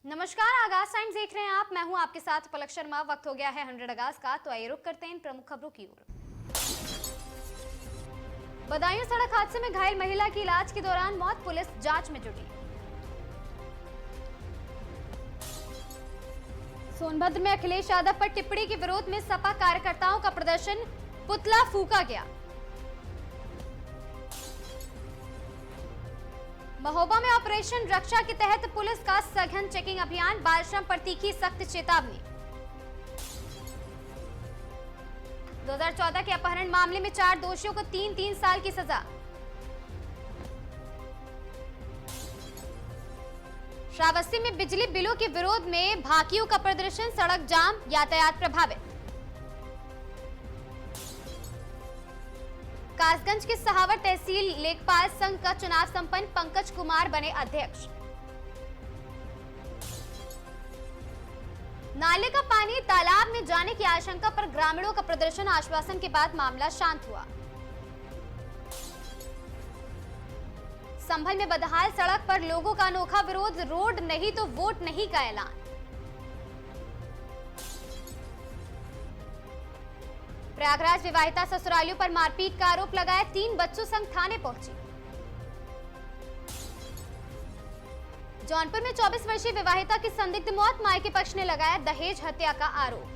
नमस्कार, आगाज टाइम्स देख रहे हैं आप। मैं हूं आपके साथ पलक शर्मा। वक्त हो गया है 100 आगाज का, तो आइए रुक करते हैं इन प्रमुख खबरों की ओर। बदायूं सड़क हादसे में घायल महिला की इलाज के दौरान मौत, पुलिस जांच में जुटी। सोनभद्र में अखिलेश यादव पर टिप्पणी के विरोध में सपा कार्यकर्ताओं का प्रदर्शन, पुतला फूंका गया। महोबा में ऑपरेशन रक्षा के तहत पुलिस का सघन चेकिंग अभियान, बाल श्रम पर तीखी सख्त चेतावनी। 2014 के अपहरण मामले में 4 दोषियों को 3-3 साल की सजा। श्रावस्ती में बिजली बिलों के विरोध में भाकियों का प्रदर्शन, सड़क जाम, यातायात प्रभावित। कासगंज के सहावर तहसील लेखपाल संघ का चुनाव संपन्न, पंकज कुमार बने अध्यक्ष। नाले का पानी तालाब में जाने की आशंका पर ग्रामीणों का प्रदर्शन, आश्वासन के बाद मामला शांत हुआ। संभल में बदहाल सड़क पर लोगों का अनोखा विरोध, रोड नहीं तो वोट नहीं का ऐलान। प्रयागराज विवाहिता ससुरालियों पर मारपीट का आरोप लगाया, 3 बच्चों संग थाने पहुंची। जौनपुर में 24 वर्षीय विवाहिता की संदिग्ध मौत, मायके पक्ष ने लगाया दहेज हत्या का आरोप।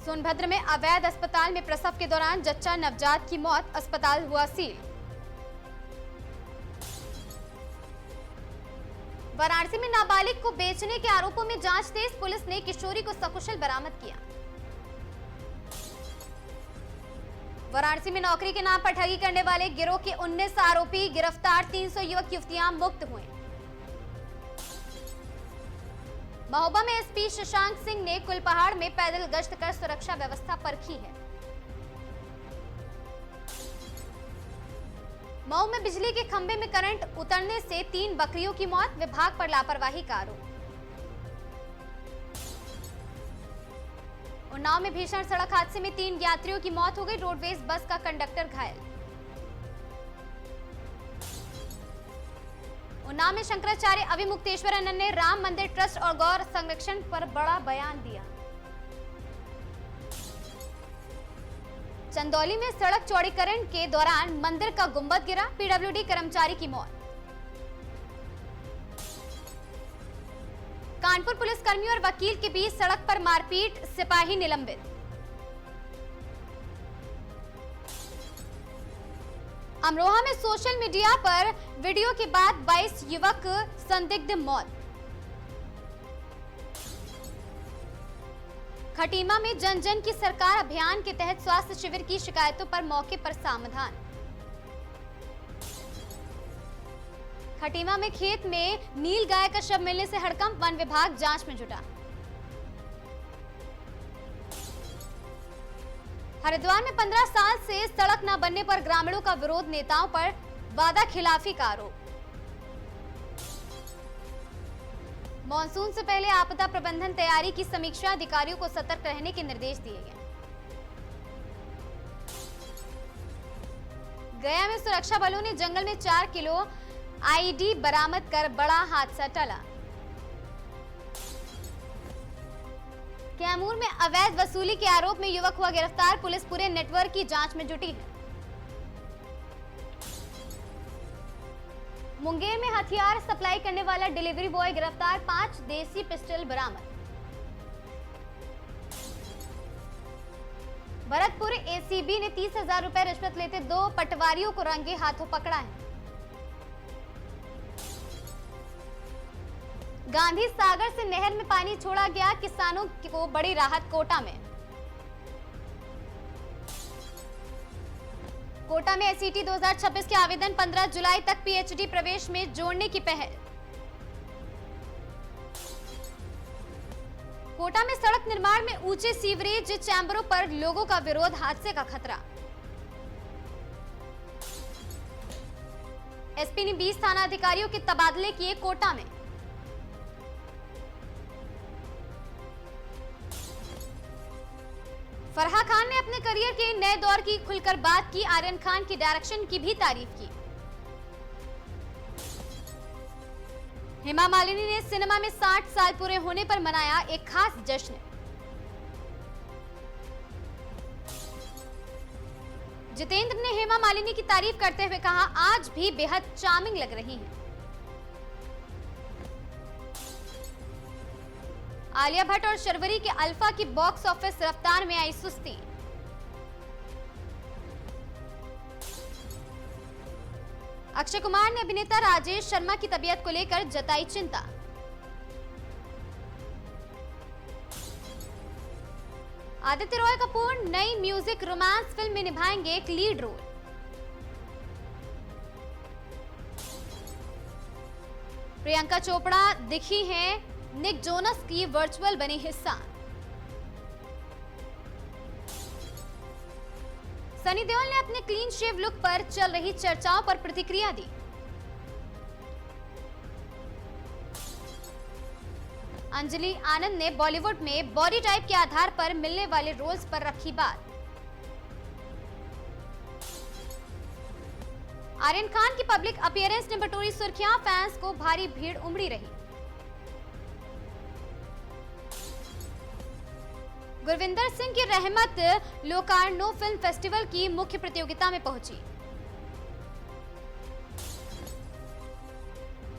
सोनभद्र में अवैध अस्पताल में प्रसव के दौरान जच्चा नवजात की मौत, अस्पताल हुआ सील। वाराणसी में नाबालिग को बेचने के आरोपों में जांच तेज, पुलिस ने किशोरी को सकुशल बरामद किया। वाराणसी में नौकरी के नाम पर ठगी करने वाले गिरोह के 19 आरोपी गिरफ्तार, 300 युवक युवतियां मुक्त हुए। महोबा में एसपी शशांक सिंह ने कुलपहाड़ में पैदल गश्त कर सुरक्षा व्यवस्था परखी है। मऊ में बिजली के खंभे में करंट उतरने से 3 बकरियों की मौत, विभाग पर लापरवाही का आरोप। उन्नाव में भीषण सड़क हादसे में 3 यात्रियों की मौत हो गई, रोडवेज बस का कंडक्टर घायल। उन्नाव में शंकराचार्य अविमुक्तेश्वरानंद ने राम मंदिर ट्रस्ट और गौ संरक्षण पर बड़ा बयान दिया। चंदौली में सड़क चौड़ीकरण के दौरान मंदिर का गुंबद गिरा, पीडब्ल्यूडी कर्मचारी की मौत। कानपुर पुलिसकर्मी और वकील के बीच सड़क पर मारपीट, सिपाही निलंबित। अमरोहा में सोशल मीडिया पर वीडियो के बाद 22 युवक संदिग्ध मौत। खटीमा में जन जन की सरकार अभियान के तहत स्वास्थ्य शिविर की शिकायतों पर मौके पर समाधान। खटीमा में खेत में नील गाय का शव मिलने से हड़कंप, वन विभाग जांच में जुटा। हरिद्वार में 15 साल से सड़क न बनने पर ग्रामीणों का विरोध, नेताओं पर वादा खिलाफी का आरोप। मॉनसून से पहले आपदा प्रबंधन तैयारी की समीक्षा, अधिकारियों को सतर्क रहने के निर्देश दिए गए। गया में सुरक्षा बलों ने जंगल में 4 किलो आईडी बरामद कर बड़ा हादसा टला। कैमूर में अवैध वसूली के आरोप में युवक हुआ गिरफ्तार, पुलिस पूरे नेटवर्क की जांच में जुटी है। मुंगेर में हथियार सप्लाई करने वाला डिलीवरी बॉय गिरफ्तार, 5 देसी पिस्टल बरामद। भरतपुर एसीबी ने 30,000 रुपए रिश्वत लेते 2 पटवारियों को रंगे हाथों पकड़ा है। गांधी सागर से नहर में पानी छोड़ा गया, किसानों को बड़ी राहत कोटा में। कोटा में एसईटी 2026 के आवेदन 15 जुलाई तक, पीएचडी प्रवेश में जोड़ने की पहल। कोटा में सड़क निर्माण में ऊंचे सीवरेज चैम्बरों पर लोगों का विरोध, हादसे का खतरा। एसपी ने 20 थाना अधिकारियों के तबादले किए कोटा में। फराह खान ने अपने करियर के नए दौर की खुलकर बात की, आर्यन खान की डायरेक्शन की भी तारीफ की। हेमा मालिनी ने सिनेमा में 60 साल पूरे होने पर मनाया एक खास जश्न। जितेंद्र ने हेमा मालिनी की तारीफ करते हुए कहा, आज भी बेहद चार्मिंग लग रही हैं। आलिया भट्ट और शर्वरी के अल्फा की बॉक्स ऑफिस रफ्तार में आई सुस्ती। अक्षय कुमार ने अभिनेता राजेश शर्मा की तबीयत को लेकर जताई चिंता। आदित्य रॉय कपूर नई म्यूजिक रोमांस फिल्म में निभाएंगे एक लीड रोल। प्रियंका चोपड़ा दिखी हैं निक जोनस की वर्चुअल बनी हिस्सा। सनी देओल ने अपने क्लीन शेव लुक पर चल रही चर्चाओं पर प्रतिक्रिया दी। अंजलि आनंद ने बॉलीवुड में बॉडी टाइप के आधार पर मिलने वाले रोल्स पर रखी बात। आर्यन खान की पब्लिक अपीयरेंस ने बटोरी सुर्खियां, फैंस को भारी भीड़ उमड़ी रही। गुरविंदर सिंह की रहमत लोकार्नो फिल्म फेस्टिवल की मुख्य प्रतियोगिता में पहुंची।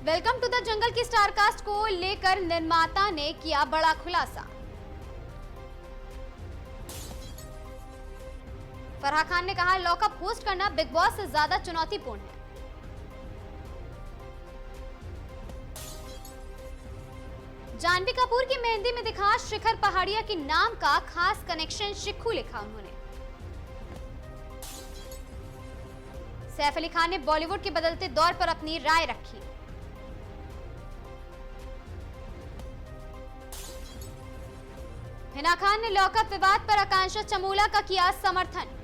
वेलकम टू द जंगल की स्टारकास्ट को लेकर निर्माता ने किया बड़ा खुलासा। फराह खान ने कहा, लॉकअप होस्ट करना बिग बॉस से ज्यादा चुनौतीपूर्ण है। जानवी कपूर की मेहंदी में दिखा शिखर पहाड़िया के नाम का खास कनेक्शन, शिखू लिखा उन्होंने। सैफ अली खान ने बॉलीवुड के बदलते दौर पर अपनी राय रखी। हिना खान ने लॉकअप विवाद पर आकांक्षा चमोला का किया समर्थन।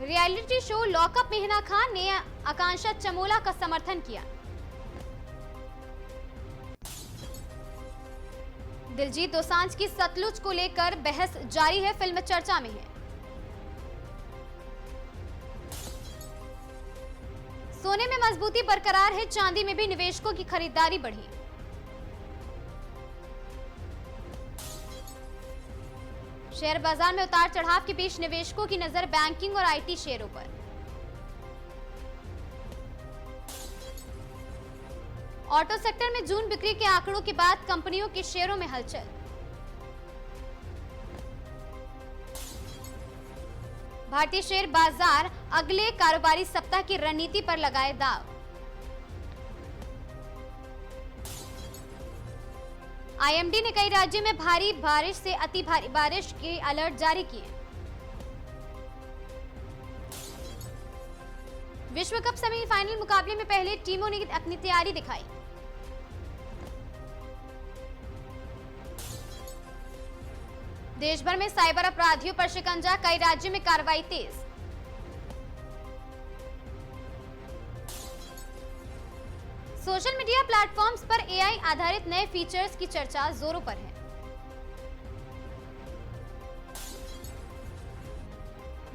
रियलिटी शो लॉकअप में हिना खान ने आकांक्षा चमोला का समर्थन किया। दिलजीत दोसांझ की सतलुज को लेकर बहस जारी है, फिल्म चर्चा में है। सोने में मजबूती बरकरार है, चांदी में भी निवेशकों की खरीदारी बढ़ी। शेयर बाजार में उतार चढ़ाव के बीच निवेशकों की नजर बैंकिंग और आईटी शेयरों पर। ऑटो सेक्टर में जून बिक्री के आंकड़ों के बाद कंपनियों के शेयरों में हलचल। भारतीय शेयर बाजार अगले कारोबारी सप्ताह की रणनीति पर लगाए दांव। आईएमडी ने कई राज्यों में भारी बारिश से अति भारी बारिश के अलर्ट जारी किए। विश्व कप सेमीफाइनल मुकाबले में पहले टीमों ने अपनी तैयारी दिखाई। देश भर में साइबर अपराधियों पर शिकंजा, कई राज्यों में कार्रवाई तेज। सोशल मीडिया प्लेटफॉर्म्स पर एआई आधारित नए फीचर्स की चर्चा जोरों पर है।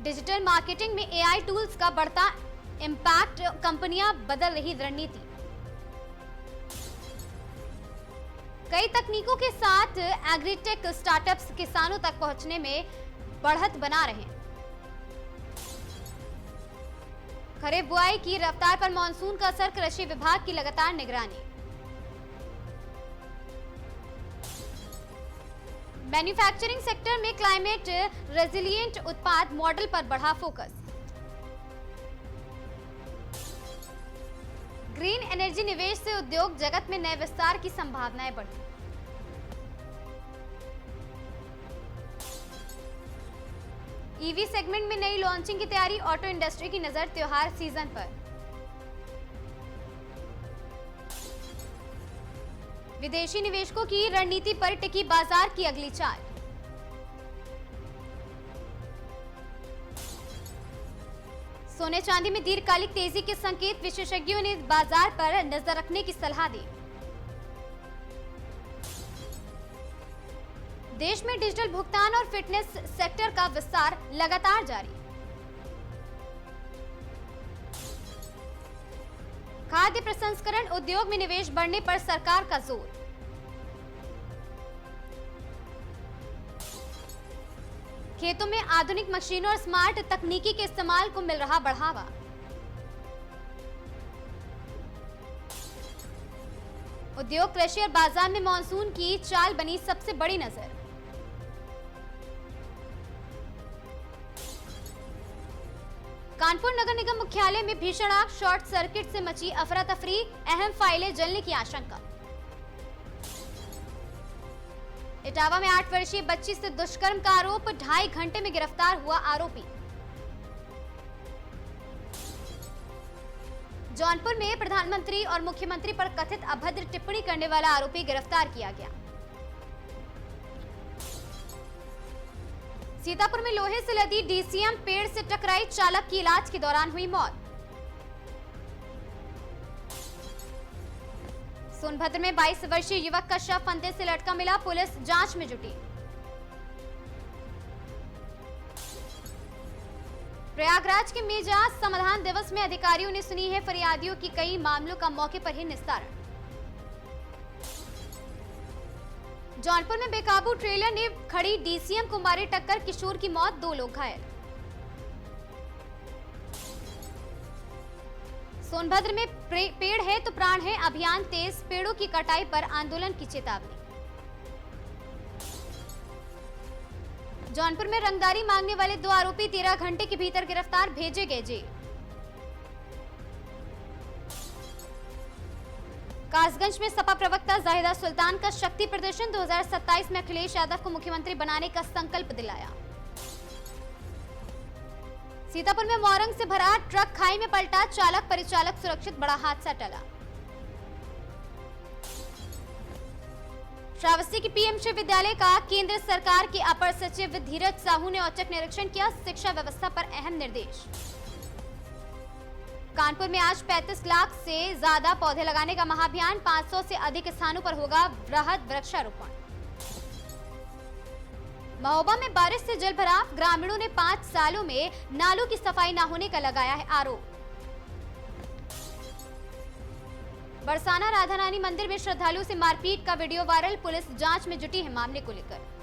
डिजिटल मार्केटिंग में एआई टूल्स का बढ़ता इंपैक्ट, कंपनियां बदल रही रणनीति। कई तकनीकों के साथ एग्रीटेक स्टार्टअप्स किसानों तक पहुंचने में बढ़त बना रहे हैं। खरीफ बुआई की रफ्तार पर मानसून का असर, कृषि विभाग की लगातार निगरानी। मैन्युफैक्चरिंग सेक्टर में क्लाइमेट रेजिलिएंट उत्पाद मॉडल पर बढ़ा फोकस। ग्रीन एनर्जी निवेश से उद्योग जगत में नए विस्तार की संभावनाएं बढ़ी। ईवी सेगमेंट में नई लॉन्चिंग की तैयारी, ऑटो इंडस्ट्री की नजर त्योहार सीजन पर। विदेशी निवेशकों की रणनीति पर टिकी बाजार की अगली चाल। सोने चांदी में दीर्घकालिक तेजी के संकेत, विशेषज्ञों ने बाजार पर नजर रखने की सलाह दी। देश में डिजिटल भुगतान और फिटनेस सेक्टर का विस्तार लगातार जारी। खाद्य प्रसंस्करण उद्योग में निवेश बढ़ने पर सरकार का जोर। खेतों में आधुनिक मशीनों और स्मार्ट तकनीकी के इस्तेमाल को मिल रहा बढ़ावा। उद्योग, कृषि और बाजार में मानसून की चाल बनी सबसे बड़ी नजर। कानपुर नगर निगम मुख्यालय में भीषण आग, शॉर्ट सर्किट से मची अफरा तफरी, अहम फाइलें जलने की आशंका। इटावा में 8 वर्षीय बच्ची से दुष्कर्म का आरोप, 2.5 घंटे में गिरफ्तार हुआ आरोपी। जौनपुर में प्रधानमंत्री और मुख्यमंत्री पर कथित अभद्र टिप्पणी करने वाला आरोपी गिरफ्तार किया गया। सीतापुर में लोहे से लदी डीसीएम पेड़ से टकराई, चालक की इलाज के दौरान हुई मौत। सोनभद्र में 22 वर्षीय युवक का शव फंदे से लटका मिला, पुलिस जांच में जुटी। प्रयागराज के मेजा समाधान दिवस में अधिकारियों ने सुनी है फरियादियों की कई मामलों का मौके पर ही निस्तारण। जौनपुर में बेकाबू ट्रेलर ने खड़ी डीसीएम को मारी टक्कर, किशोर की मौत, 2 लोग घायल। सोनभद्र में पेड़ है तो प्राण है अभियान तेज, पेड़ों की कटाई पर आंदोलन की चेतावनी। जौनपुर में रंगदारी मांगने वाले 2 आरोपी 13 घंटे के भीतर गिरफ्तार, भेजे गए जेल। कासगंज में सपा प्रवक्ता जाहिदा सुल्तान का शक्ति प्रदर्शन, 2027 में अखिलेश यादव को मुख्यमंत्री बनाने का संकल्प दिलाया। सीतापुर में मोरंग से भरा ट्रक खाई में पलटा, चालक परिचालक सुरक्षित, बड़ा हादसा टला। श्रावस्ती की पीएमसी विद्यालय का केंद्र सरकार के अपर सचिव धीरज साहू ने औचक निरीक्षण किया, शिक्षा व्यवस्था पर अहम निर्देश। कानपुर में आज 35 लाख से ज्यादा पौधे लगाने का महाअभियान, 500 से अधिक स्थानों पर होगा बृहद वृक्षारोपण। महोबा में बारिश से जल भराव, ग्रामीणों ने 5 सालों में नालों की सफाई न होने का लगाया है आरोप। बरसाना राधा रानी मंदिर में श्रद्धालुओं से मारपीट का वीडियो वायरल, पुलिस जांच में जुटी है मामले को लेकर।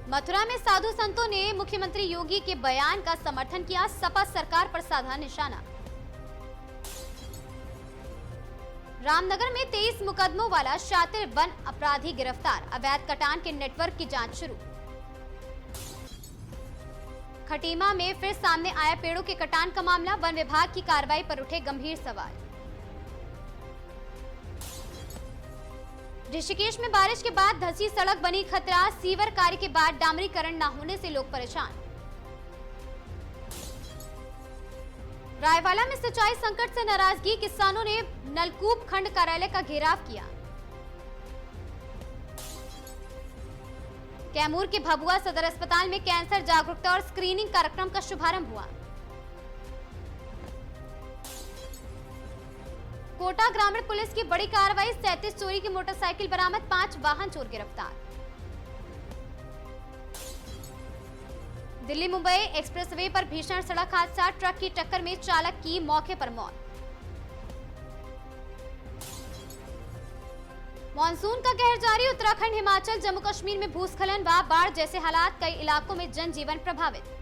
मथुरा में साधु संतों ने मुख्यमंत्री योगी के बयान का समर्थन किया, सपा सरकार पर साधा निशाना। रामनगर में 23 मुकदमों वाला शातिर वन अपराधी गिरफ्तार, अवैध कटान के नेटवर्क की जांच शुरू। खटीमा में फिर सामने आया पेड़ों के कटान का मामला, वन विभाग की कार्रवाई पर उठे गंभीर सवाल। ऋषिकेश में बारिश के बाद धंसी सड़क बनी खतरा, सीवर कार्य के बाद डामरीकरण न होने से लोग परेशान। रायवाला में सिंचाई संकट से नाराजगी, किसानों ने नलकूप खंड कार्यालय का घेराव किया। कैमूर के भभुआ सदर अस्पताल में कैंसर जागरूकता और स्क्रीनिंग कार्यक्रम का शुभारंभ हुआ। कोटा ग्रामीण पुलिस की बड़ी कार्रवाई, 37 चोरी की मोटरसाइकिल बरामद, 5 वाहन चोर गिरफ्तार। दिल्ली मुंबई एक्सप्रेसवे पर भीषण सड़क हादसा, ट्रक की टक्कर में चालक की मौके पर मौत। मॉनसून का कहर जारी, उत्तराखंड, हिमाचल, जम्मू कश्मीर में भूस्खलन व बाढ़ जैसे हालात, कई इलाकों में जनजीवन प्रभावित।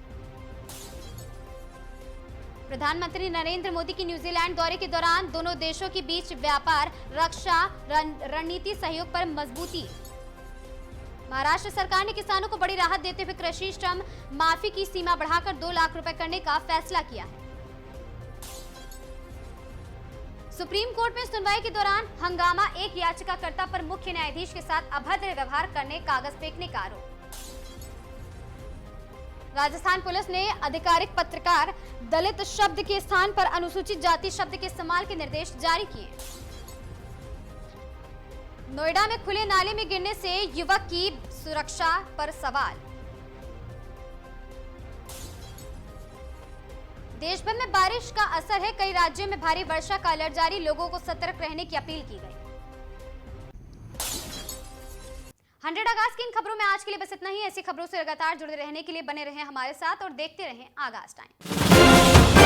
प्रधानमंत्री नरेंद्र मोदी की न्यूजीलैंड दौरे के दौरान दोनों देशों के बीच व्यापार, रक्षा, रणनीति सहयोग पर मजबूती। महाराष्ट्र सरकार ने किसानों को बड़ी राहत देते हुए कृषि श्रम माफी की सीमा बढ़ाकर 2 लाख रुपए करने का फैसला किया है। सुप्रीम कोर्ट में सुनवाई के दौरान हंगामा, एक याचिकाकर्ता पर मुख्य न्यायाधीश के साथ अभद्र व्यवहार करने, कागज फेंकने का आरोप। राजस्थान पुलिस ने आधिकारिक पत्रकार दलित शब्द के स्थान पर अनुसूचित जाति शब्द के इस्तेमाल के निर्देश जारी किए। नोएडा में खुले नाले में गिरने से युवक की सुरक्षा पर सवाल। देश भर में बारिश का असर है, कई राज्यों में भारी वर्षा का अलर्ट जारी, लोगों को सतर्क रहने की अपील की गई। 100 आगाज की इन खबरों में आज के लिए बस इतना ही। ऐसी खबरों से लगातार जुड़े रहने के लिए बने रहें हमारे साथ और देखते रहें आगाज टाइम।